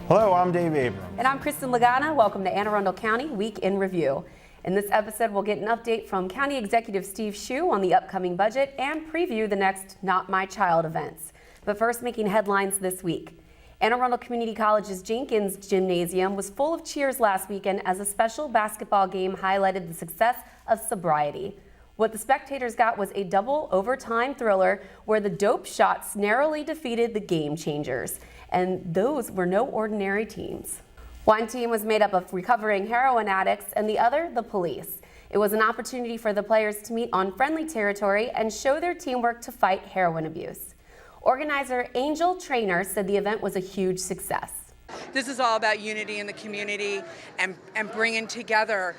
Hello, I'm Dave Abrams. And I'm Kristin Lagana. Welcome to Arundel County Week in Review. In this episode, we'll get an update from County Executive Steve Schuh on the upcoming budget and preview the next Not My Child events. But first, making headlines this week. Anne Arundel Community College's Jenkins Gymnasium was full of cheers last weekend as a special basketball game highlighted the success of sobriety. What the spectators got was a double overtime thriller where the dope shots narrowly defeated the game changers. And those were no ordinary teams. One team was made up of recovering heroin addicts and the other, the police. It was an opportunity for the players to meet on friendly territory and show their teamwork to fight heroin abuse. Organizer Angel Trainer said the event was a huge success. This is all about unity in the community and bringing together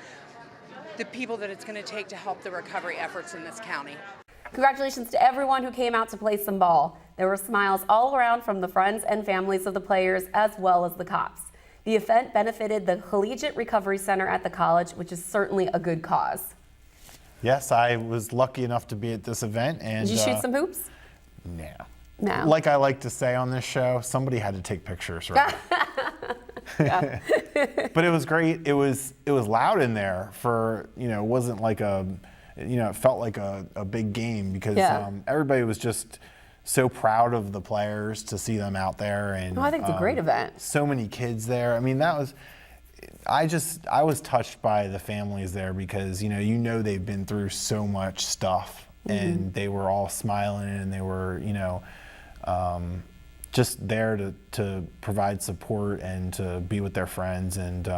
the people that it's going to take to help the recovery efforts in this county. Congratulations to everyone who came out to play some ball. There were smiles all around from the friends and families of the players as well as the cops. The event benefited the Collegiate Recovery Center at the college, which is certainly a good cause. Yes, I was lucky enough to be at this event. And did you shoot some hoops? No. Like I like to say on this show, somebody had to take pictures, right? But it was great. It was loud in there for, it wasn't like it felt like a big game because everybody was just so proud of the players to see them out there. And I think it's a great event. So many kids there. I mean, I was touched by the families there because, they've been through so much stuff and they were all smiling and they were, just there to provide support and to be with their friends and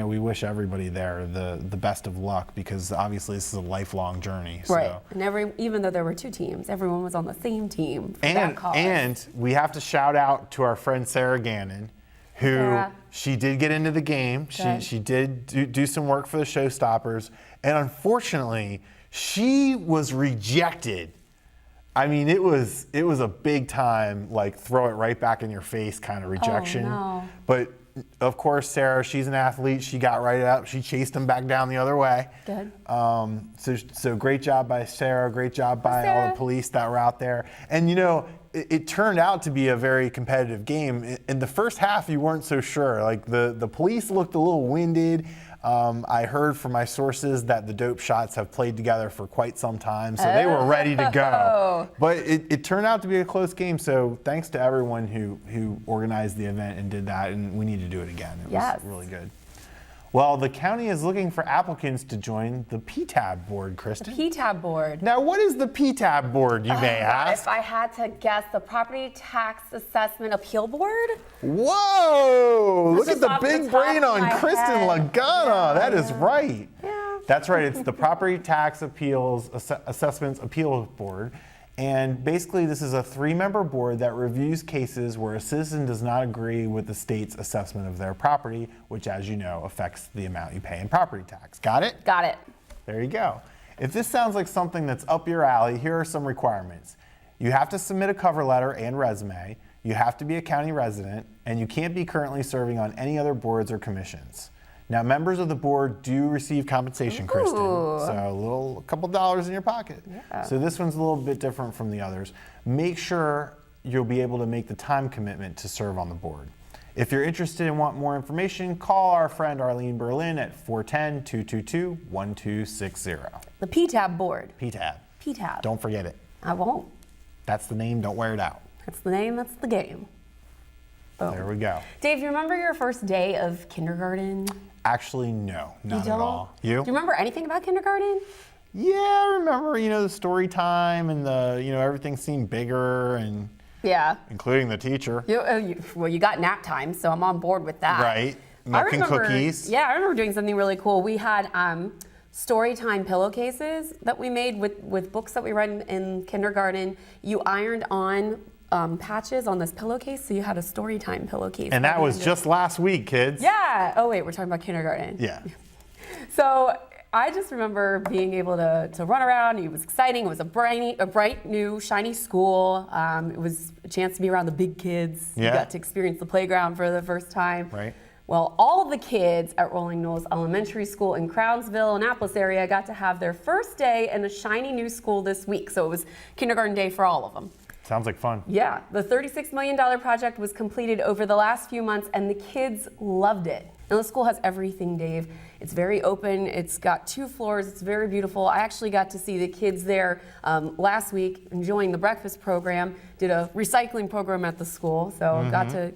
we wish everybody there the best of luck because obviously this is a lifelong journey. Right, So. and even though there were two teams, everyone was on the same team for that cause. And we have to shout out to our friend Sarah Gannon, who she did get into the game. She did do some work for the Showstoppers, and unfortunately, she was rejected. I mean, it was a big time, like throw it right back in your face kind of rejection. Oh, no. But of course, Sarah, she's an athlete. She got right up. She chased him back down the other way. Good. So great job by Sarah. Great job by all the police that were out there. And it turned out to be a very competitive game. In the first half, you weren't so sure. Like the police looked a little winded. I heard from my sources that the dope shots have played together for quite some time, so they were ready to go. But it turned out to be a close game, so thanks to everyone who organized the event and did that, and we need to do it again. It was really good. Well, the county is looking for applicants to join the PTAB board, Kristin. The PTAB board. Now, what is the PTAB board, you may ask? If I had to guess, the Property Tax Assessment Appeal Board? Whoa! Look at the big brain on Kristin Lagana. That is right. Yeah. That's right. It's the Property Tax Assessments Appeal Board. And basically, this is a 3-member board that reviews cases where a citizen does not agree with the state's assessment of their property, which, as you know, affects the amount you pay in property tax. Got it? Got it. There you go. If this sounds like something that's up your alley, here are some requirements. You have to submit a cover letter and resume, you have to be a county resident, and you can't be currently serving on any other boards or commissions. Now, members of the board do receive compensation, Kristin, so a couple dollars in your pocket. Yeah. So this one's a little bit different from the others. Make sure you'll be able to make the time commitment to serve on the board. If you're interested and want more information, call our friend Arlene Berlin at 410-222-1260. The PTAB board. PTAB. PTAB. Don't forget it. I won't. That's the name, don't wear it out. That's the name, that's the game. Boom. There we go. Dave, you remember your first day of kindergarten? Actually, no, not at all. You? Do you remember anything about kindergarten? Yeah, I remember, the story time and everything seemed bigger and including the teacher. You got nap time, so I'm on board with that. Right, milk and cookies. Yeah, I remember doing something really cool. We had story time pillowcases that we made with books that we read in kindergarten. You ironed on patches on this pillowcase, so you had a story time pillowcase. And that was just last week, kids. Yeah. Oh wait, we're talking about kindergarten. Yeah. So I just remember being able to run around. It was exciting. It was a bright, new, shiny school. It was a chance to be around the big kids. Yeah. You got to experience the playground for the first time. Right. Well, all of the kids at Knolls Elementary School in Crownsville, Annapolis area got to have their first day in a shiny new school this week. So it was kindergarten day for all of them. Sounds like fun. Yeah, the $36 million project was completed over the last few months, and the kids loved it. Now, the school has everything, Dave. It's very open. It's got 2 floors. It's very beautiful. I actually got to see the kids there last week enjoying the breakfast program. Did a recycling program at the school, so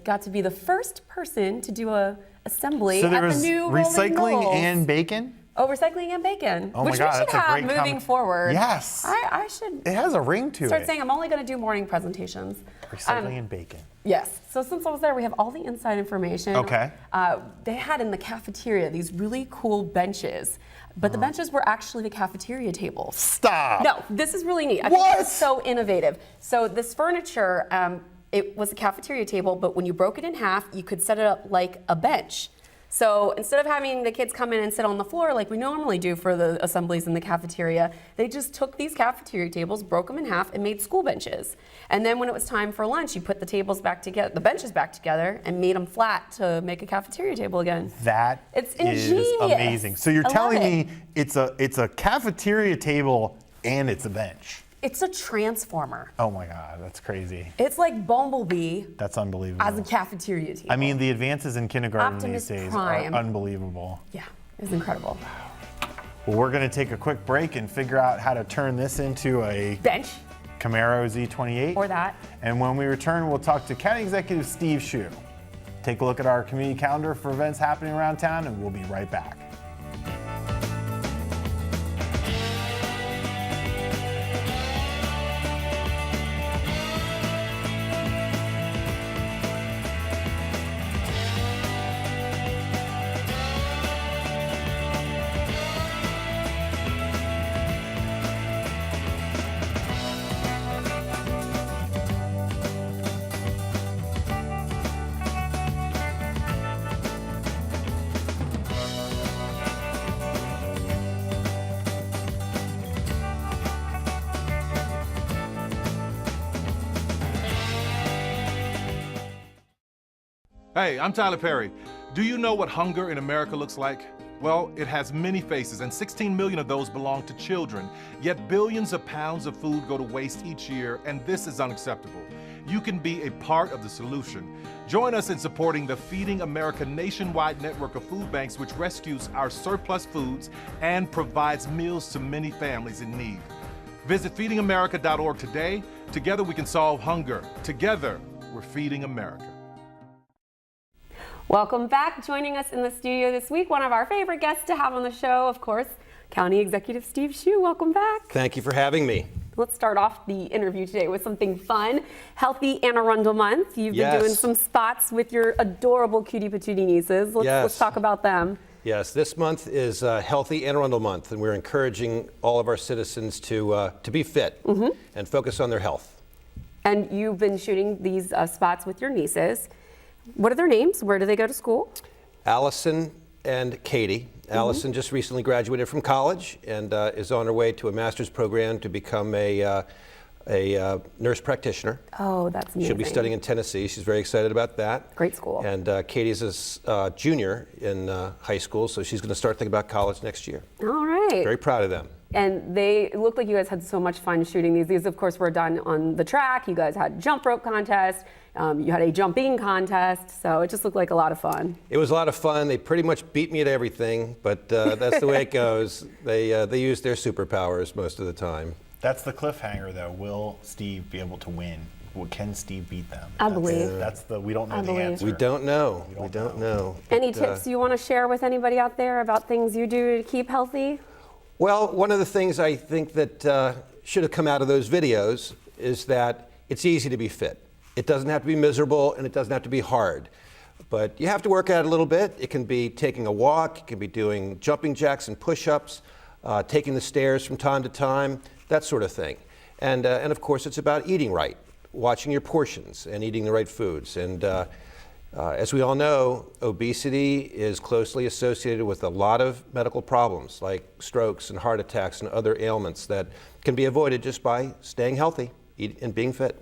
got to be the first person to do a assembly So there at was the new recycling Knolls. and bacon? Oh, recycling and bacon, Oh my which God, we should that's a have great moving forward. Yes. I should It has a ring to start it. saying I'm only going to do morning presentations. Recycling and bacon. Yes. So since I was there, we have all the inside information. Okay. They had in the cafeteria these really cool benches, but the benches were actually the cafeteria tables. Stop. No, this is really neat. I What? think it's so innovative. So this furniture, it was a cafeteria table, but when you broke it in half, you could set it up like a bench. So instead of having the kids come in and sit on the floor like we normally do for the assemblies in the cafeteria, they just took these cafeteria tables, broke them in half, and made school benches. And then when it was time for lunch, you put the tables back together, the benches back together, and made them flat to make a cafeteria table again. That It's is ingenious. amazing. So you're I love telling it. me it's a cafeteria table and it's a bench. It's a transformer. Oh my God, that's crazy. It's like Bumblebee That's unbelievable. as a cafeteria table. I mean, the advances in kindergarten Optimus these days Prime. are unbelievable. Yeah, it's incredible. Well, we're going to take a quick break and figure out how to turn this into a Bench, Camaro Z28. or that. And when we return, we'll talk to County Executive Steve Schuh. Take a look at our community calendar for events happening around town, and we'll be right back. Hey, I'm Tyler Perry. Do you know what hunger in America looks like? Well, it has many faces, and 16 million of those belong to children. Yet billions of pounds of food go to waste each year, and this is unacceptable. You can be a part of the solution. Join us in supporting the Feeding America nationwide network of food banks, which rescues our surplus foods and provides meals to many families in need. Visit feedingamerica.org today. Together we can solve hunger. Together, we're feeding America. Welcome back. Joining us in the studio this week, one of our favorite guests to have on the show, of course, County Executive Steve Schuh. Welcome back. Thank you for having me. Let's start off the interview today with something fun. Healthy Arundel Month. You've been Yes. doing some spots with your adorable cutie patootie nieces. Let's Yes. talk about them. Yes, this month is Healthy Arundel Month, and we're encouraging all of our citizens to be fit and focus on their health. And you've been shooting these spots with your nieces. What are their names? Where do they go to school? Allison and Katie. Allison just recently graduated from college and is on her way to a master's program to become a nurse practitioner. Oh, that's amazing. She'll be studying in Tennessee. She's very excited about that. Great school. And Katie's a junior in high school, so she's going to start thinking about college next year. All right. Very proud of them. And it looked like you guys had so much fun shooting these. These, of course, were done on the track. You guys had jump rope contest. You had a jumping contest. So it just looked like a lot of fun. It was a lot of fun. They pretty much beat me at everything, but that's the way it goes. They use their superpowers most of the time. That's the cliffhanger, though. Will Steve be able to win? Can Steve beat them? I believe. We don't know I the believe. answer. We don't know. We We don't don't know. Any But, tips you want to share with anybody out there about things you do to keep healthy? Well, one of the things I think that should have come out of those videos is that it's easy to be fit. It doesn't have to be miserable and it doesn't have to be hard. But you have to work at it a little bit. It can be taking a walk, it can be doing jumping jacks and push-ups, taking the stairs from time to time, that sort of thing. And of course, it's about eating right, watching your portions and eating the right foods. And as we all know, obesity is closely associated with a lot of medical problems like strokes and heart attacks and other ailments that can be avoided just by staying healthy and being fit.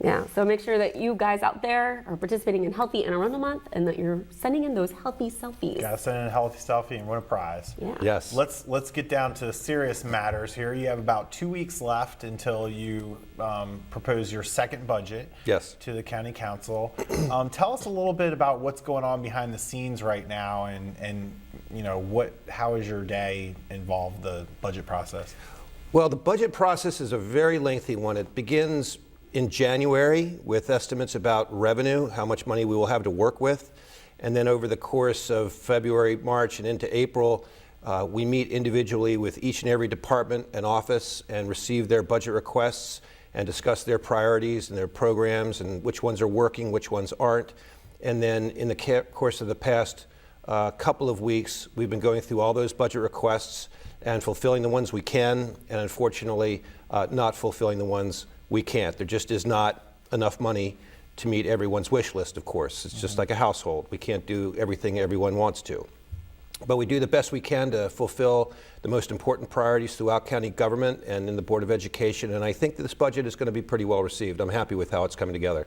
Yeah, so make sure that you guys out there are participating in Healthy Anne Arundel Month and that you're sending in those healthy selfies. Gotta send in a healthy selfie and win a prize. Yeah. Yes. Let's get down to serious matters here. You have about 2 weeks left until you propose your second budget Yes. to the county council. Tell us a little bit about what's going on behind the scenes right now, and you know how is your day involved the budget process? Well, the budget process is a very lengthy one. It begins in January with estimates about revenue, how much money we will have to work with. And then over the course of February, March, and into April, we meet individually with each and every department and office and receive their budget requests and discuss their priorities and their programs and which ones are working, which ones aren't. And then in the course of the past couple of weeks, we've been going through all those budget requests and fulfilling the ones we can, and unfortunately not fulfilling the ones we can't. There just is not enough money to meet everyone's wish list, of course. It's just like a household. We can't do everything everyone wants to. But we do the best we can to fulfill the most important priorities throughout county government and in the Board of Education. And I think that this budget is going to be pretty well received. I'm happy with how it's coming together.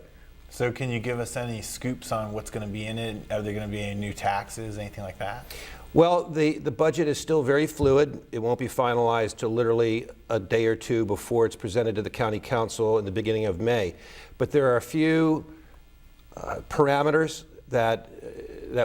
So can you give us any scoops on what's going to be in it? Are there going to be any new taxes, anything like that? Well, the budget is still very fluid. It won't be finalized till literally a day or two before it's presented to the county council in the beginning of May. But there are a few parameters that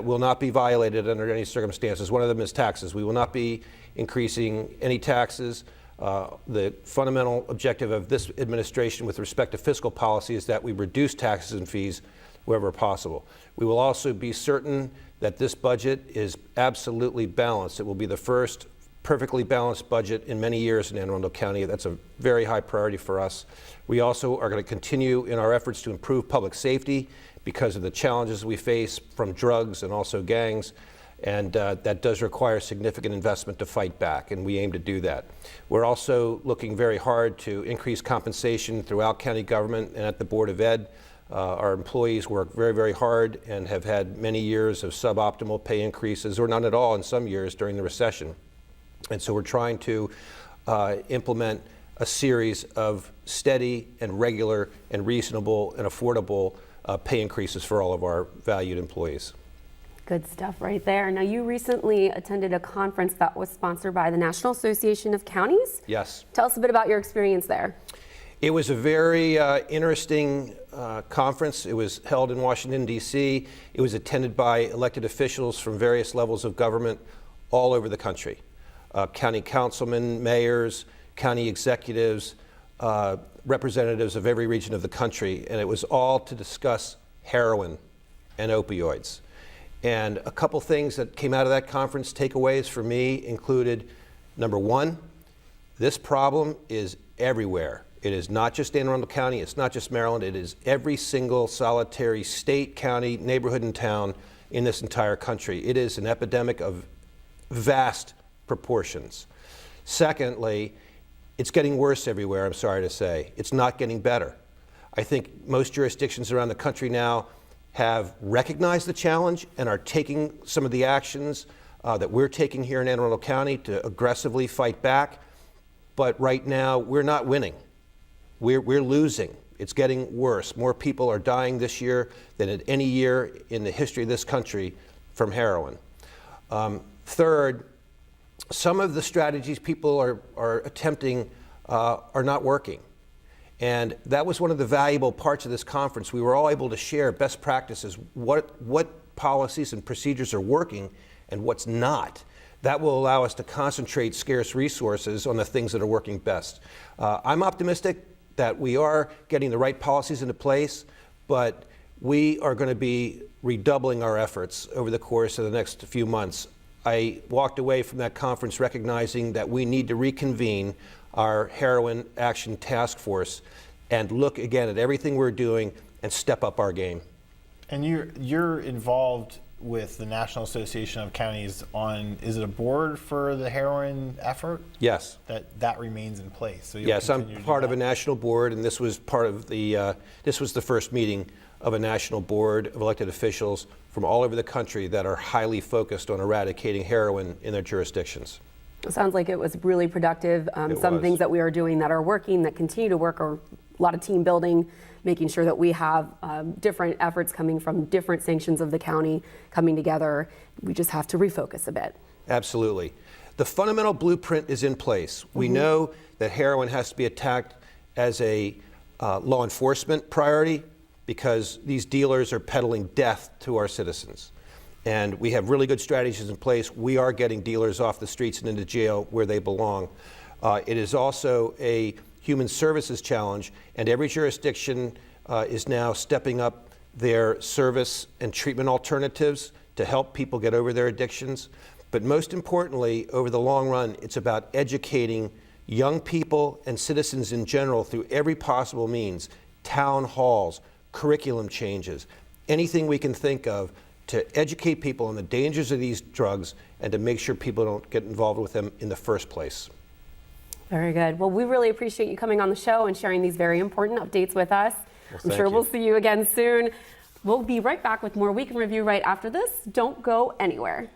will not be violated under any circumstances. One of them is taxes. We will not be increasing any taxes. The fundamental objective of this administration with respect to fiscal policy is that we reduce taxes and fees wherever possible. We will also be certain that this budget is absolutely balanced. It will be the first perfectly balanced budget in many years in Anne Arundel County. That's a very high priority for us. We also are going to continue in our efforts to improve public safety because of the challenges we face from drugs and also gangs, and that does require significant investment to fight back, and we aim to do that. We're also looking very hard to increase compensation throughout county government and at the Board of Ed. Our employees work very, very hard and have had many years of suboptimal pay increases, or none at all in some years during the recession. And so we're trying to implement a series of steady and regular and reasonable and affordable pay increases for all of our valued employees. Good stuff right there. Now, you recently attended a conference that was sponsored by the National Association of Counties. Yes. Tell us a bit about your experience there. It was a very interesting conference. It was held in Washington, D.C. It was attended by elected officials from various levels of government all over the country. County councilmen, mayors, county executives, representatives of every region of the country. And it was all to discuss heroin and opioids. And a couple things that came out of that conference, takeaways for me, included, number one, this problem is everywhere. It is not just Anne Arundel County, it's not just Maryland, it is every single solitary state, county, neighborhood, and town in this entire country. It is an epidemic of vast proportions. Secondly, it's getting worse everywhere, I'm sorry to say. It's not getting better. I think most jurisdictions around the country now have recognized the challenge and are taking some of the actions that we're taking here in Anne Arundel County to aggressively fight back. But right now, we're not winning. We're losing. It's getting worse. More people are dying this year than at any year in the history of this country from heroin. Third, some of the strategies people are attempting are not working. And that was one of the valuable parts of this conference. We were all able to share best practices, what policies and procedures are working and what's not. That will allow us to concentrate scarce resources on the things that are working best. I'm optimistic that we are getting the right policies into place, but we are going to be redoubling our efforts over the course of the next few months. I walked away from that conference recognizing that we need to reconvene our Heroin Action Task Force and look again at everything we're doing and step up our game. And you're involved with the National Association of Counties on, is it a board for the heroin effort? Yes. That remains in place. So yes, I'm part of a national board, and this was part of the, this was the first meeting of a national board of elected officials from all over the country that are highly focused on eradicating heroin in their jurisdictions. It sounds like it was really productive. Some things that we are doing that are working, that continue to work, are a lot of team building, making sure that we have different efforts coming from different sanctions of the county coming together. We just have to refocus a bit. Absolutely. The fundamental blueprint is in place. We know that heroin has to be attacked as a law enforcement priority because these dealers are peddling death to our citizens. And we have really good strategies in place. We are getting dealers off the streets and into jail where they belong. It is also a human services challenge, and every jurisdiction is now stepping up their service and treatment alternatives to help people get over their addictions. But most importantly, over the long run, it's about educating young people and citizens in general through every possible means, town halls, curriculum changes, anything we can think of to educate people on the dangers of these drugs and to make sure people don't get involved with them in the first place. Very good. Well, we really appreciate you coming on the show and sharing these very important updates with us. I'm sure we'll see you again soon. We'll be right back with more Week in Review right after this. Don't go anywhere.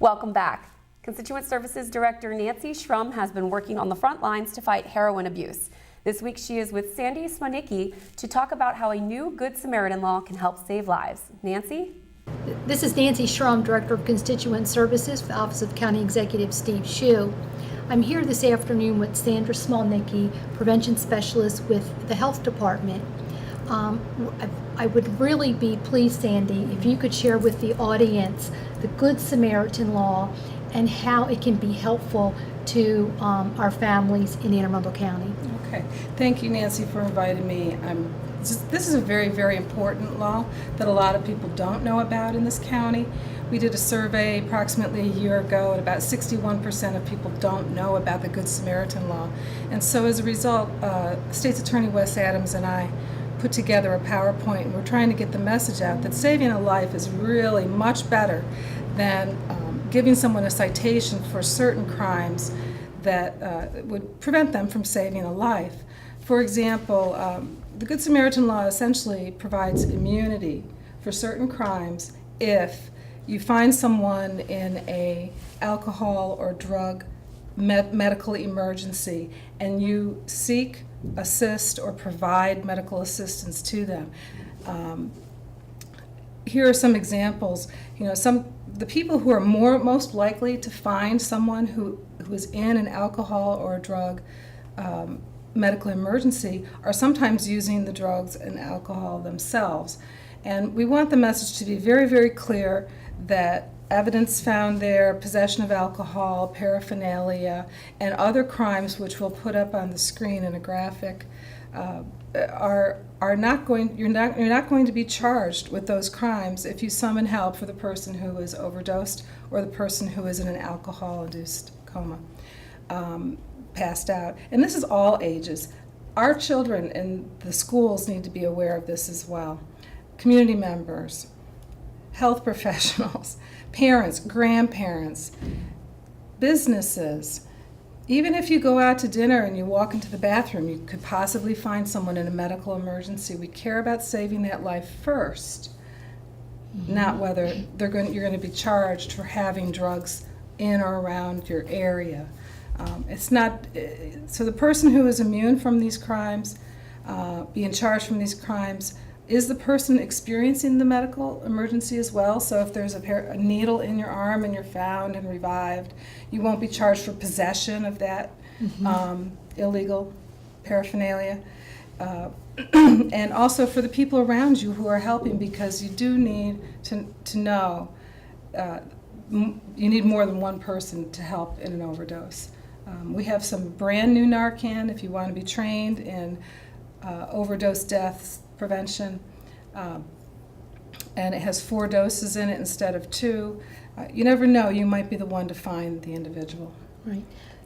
Welcome back. Constituent Services Director Nancy Schrum has been working on the front lines to fight heroin abuse. This week she is with Sandy Smolnicky to talk about how a new Good Samaritan law can help save lives. Nancy? This is Nancy Schrum, Director of Constituent Services for the Office of County Executive Steve Schuh. I'm here this afternoon with Sandra Smolnicky, Prevention Specialist with the Health Department. I would really be pleased, Sandy, if you could share with the audience the Good Samaritan law and how it can be helpful to our families in Anne Arundel County. Okay. Thank you, Nancy, for inviting me. This is a very, very important law that a lot of people don't know about in this county. We did a survey approximately a year ago, and about 61% of people don't know about the Good Samaritan law. And so as a result, State's Attorney Wes Adams and I put together a PowerPoint, and we're trying to get the message out that saving a life is really much better than giving someone a citation for certain crimes that would prevent them from saving a life. For example, the Good Samaritan law essentially provides immunity for certain crimes if you find someone in a alcohol or drug medical emergency and you seek, assist, or provide medical assistance to them. Here are some examples. The people who are most likely to find someone who is in an alcohol or a drug medical emergency are sometimes using the drugs and alcohol themselves. And we want the message to be very, very clear that evidence found there, possession of alcohol, paraphernalia, and other crimes, which we'll put up on the screen in a graphic, are not going. You're not going to be charged with those crimes if you summon help for the person who is overdosed or the person who is in an alcohol-induced coma, passed out. And this is all ages. Our children in the schools need to be aware of this as well. Community members, health professionals, parents, grandparents, businesses. Even if you go out to dinner and you walk into the bathroom, you could possibly find someone in a medical emergency. We care about saving that life first, not whether you're going to be charged for having drugs in or around your area. It's not, so the person who is immune from these crimes, being charged from these crimes, is the person experiencing the medical emergency as well. So if there's a needle in your arm and you're found and revived, you won't be charged for possession of that illegal paraphernalia. And also for the people around you who are helping, because you do need to know you need more than one person to help in an overdose. We have some brand new Narcan if you want to be trained in overdose deaths prevention, and it has 4 doses in it instead of 2. You never know, you might be the one to find the individual. Right.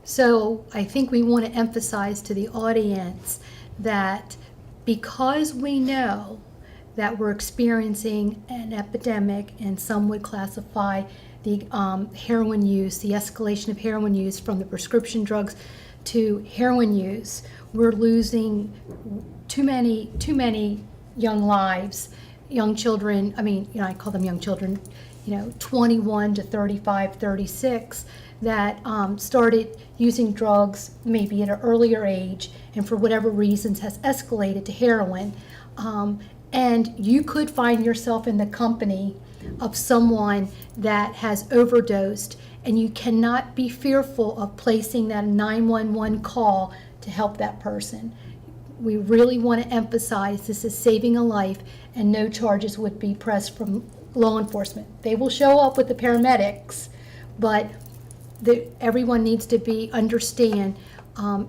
So I think we want to emphasize to the audience that because we know that we're experiencing an epidemic, and some would classify the heroin use, the escalation of heroin use from the prescription drugs to heroin use, we're losing too many young lives, young children. I mean, I call them young children, 21 to 35, 36, that started using drugs maybe at an earlier age, and for whatever reasons has escalated to heroin. And you could find yourself in the company of someone that has overdosed, and you cannot be fearful of placing that 911 call to help that person. We really want to emphasize this is saving a life, and no charges would be pressed from law enforcement. They will show up with the paramedics, but everyone needs to understand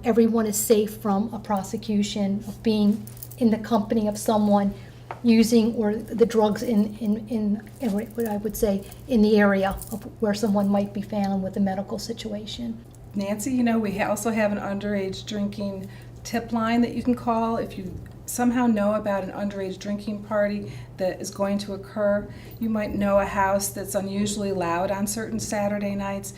everyone is safe from a prosecution of being in the company of someone using or the drugs in what I would say in the area of where someone might be found with a medical situation. Nancy, we also have an underage drinking tip line that you can call if you somehow know about an underage drinking party that is going to occur. You might know a house that's unusually loud on certain Saturday nights.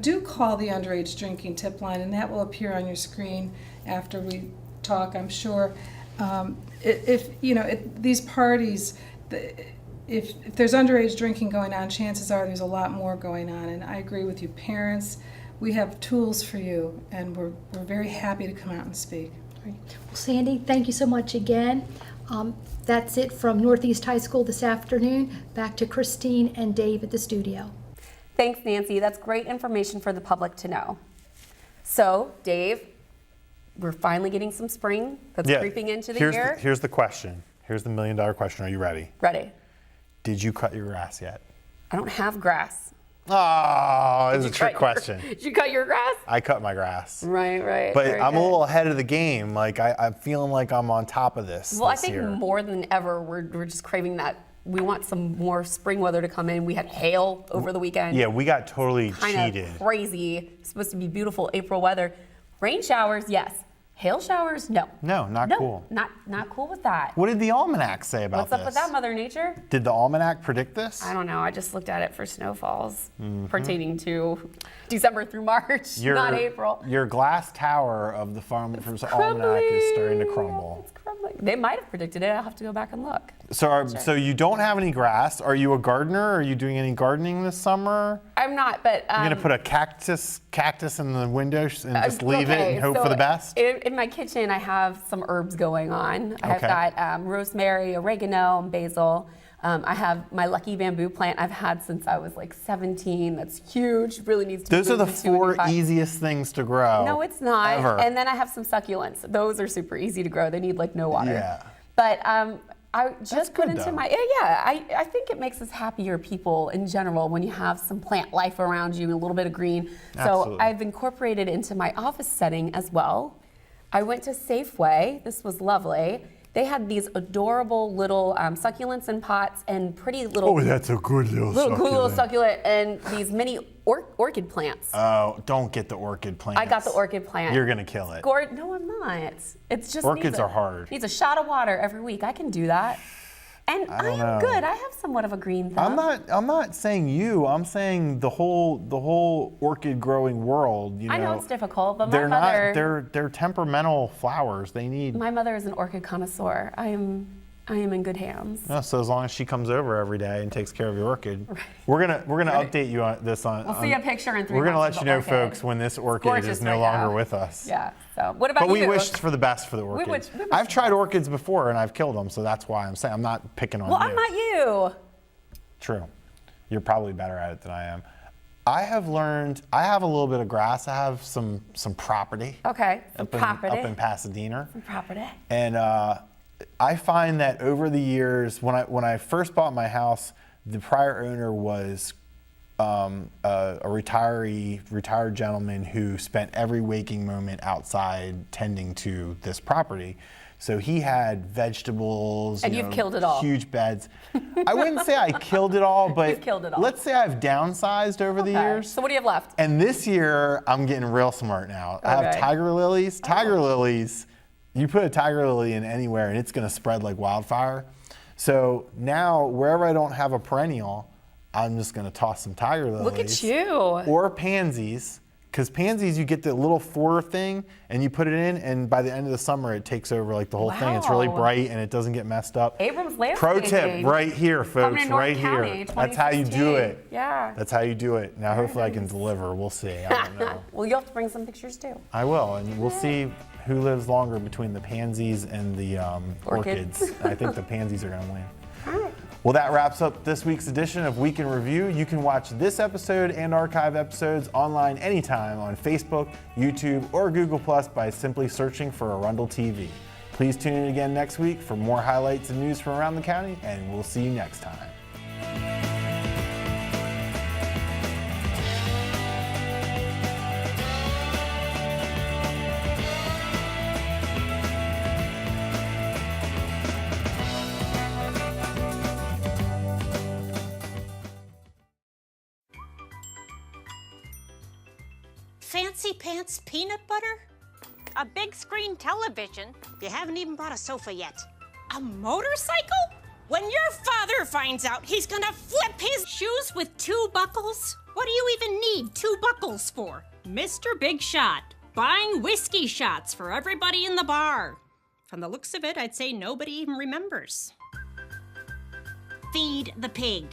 Do call the underage drinking tip line, and that will appear on your screen after we talk, I'm sure. These parties, if there's underage drinking going on, chances are there's a lot more going on. And I agree with you, parents. We have tools for you, and we're very happy to come out and speak. Well, Sandy, thank you so much again. That's it from Northeast High School this afternoon. Back to Kristin and Dave at the studio. Thanks, Nancy. That's great information for the public to know. So, Dave, we're finally getting some spring that's creeping into the year. Here's the question. Here's the $1 million question. Are you ready? Ready. Did you cut your grass yet? I don't have grass. Oh, it's a trick question. Did you cut your grass? I cut my grass. Right. But Very I'm good. a little ahead of the game. Like I'm feeling like I'm on top of this. Well, I this think year. more than ever, we're just craving that. We want some more spring weather to come in. We had hail over the weekend. Yeah, we got totally Kind cheated. of crazy. It's supposed to be beautiful April weather. Rain showers, yes. Hail showers, no. No, not cool. Not cool with that. What did the almanac say about What's this? up with that, Mother Nature? Did the almanac predict this? I don't know. I just looked at it for snowfalls pertaining to December through March, not April. Your glass tower of the Farmer's Almanac is starting to crumble. It's crumbling. They might have predicted it. I'll have to go back and look. So you don't have any grass. Are you a gardener? Are you doing any gardening this summer? I'm not, but You're gonna put a cactus in the window and just leave it and hope for the best? In my kitchen, I have some herbs going on. I've got rosemary, oregano, and basil. I have my lucky bamboo plant I've had since I was like 17. That's huge. Really needs to be Those are the moved into a new 4 pot. easiest things to grow. No, it's not. Ever. And then I have some succulents. Those are super easy to grow. They need like no water. Yeah. But I just put good, into though. my, I think it makes us happier people in general when you have some plant life around you and a little bit of green. So Absolutely. I've incorporated into my office setting as well. I went to Safeway. This was lovely. They had these adorable little succulents in pots and pretty little, Oh, that's a good little cool little succulent. succulent and these mini orchid plants. Oh, don't get the orchid plants. I got the orchid plant. You're gonna kill it. No, I'm not. It's just Orchids are hard. Needs a shot of water every week. I can do that. And I don't am know. good. I have somewhat of a green thumb. I'm not saying you. I'm saying the whole orchid growing world. You know, I know it's difficult, but they're my mother, not. They're temperamental flowers. They need. my mother is an orchid connoisseur. I am in good hands. No, so as long as she comes over every day and takes care of your orchid, we're gonna update you on this on. We'll see a picture in 3 We're gonna months let of you know, the orchid. folks, when this orchid gorgeous is no right longer now. with us. Yeah. So what about But you? we wish for the best for the orchid. wish I've tried orchids before and I've killed them, so that's why I'm saying I'm not picking on Well, you. I'm not you. True. You're probably better at it than I am. I have learned. I have a little bit of grass. I have some property. Okay. Some property. Up in Pasadena. Some property. And I find that over the years, when I first bought my house, the prior owner was a retired gentleman who spent every waking moment outside tending to this property. So he had vegetables, And you've killed it all. huge beds. I wouldn't say I killed it all, but You've killed it all. let's say I've downsized over the years. So what do you have left? And this year, I'm getting real smart now. I have Okay. tiger lilies. Tiger lilies, you put a tiger lily in anywhere and it's gonna spread like wildfire. So now, wherever I don't have a perennial, I'm just gonna toss some tiger lilies. Look at you. Or pansies, because pansies, you get the little 4 thing and you put it in, and by the end of the summer, it takes over like the whole thing. It's really Wow. bright and it doesn't get messed up. Abrams Pro Landscaping. tip right here, folks, Coming in North right County, here. That's how you do 2016. it. Yeah. That's how you do it. Now, hopefully I can deliver. We'll see. I don't know. Well, you'll have to bring some pictures too. I will, and we'll see who lives longer between the pansies and the Orchids. orchids. I think the pansies are going to win. All right. Well, that wraps up this week's edition of Week in Review. You can watch this episode and archive episodes online anytime on Facebook, YouTube, or Google Plus by simply searching for Arundel TV. Please tune in again next week for more highlights and news from around the county, and we'll see you next time. Fancy pants peanut butter? A big screen television? You haven't even bought a sofa yet. A motorcycle? When your father finds out, he's gonna flip his shoes with 2 buckles? What do you even need 2 buckles for? Mr. Big Shot, buying whiskey shots for everybody in the bar. From the looks of it, I'd say nobody even remembers. Feed the pig.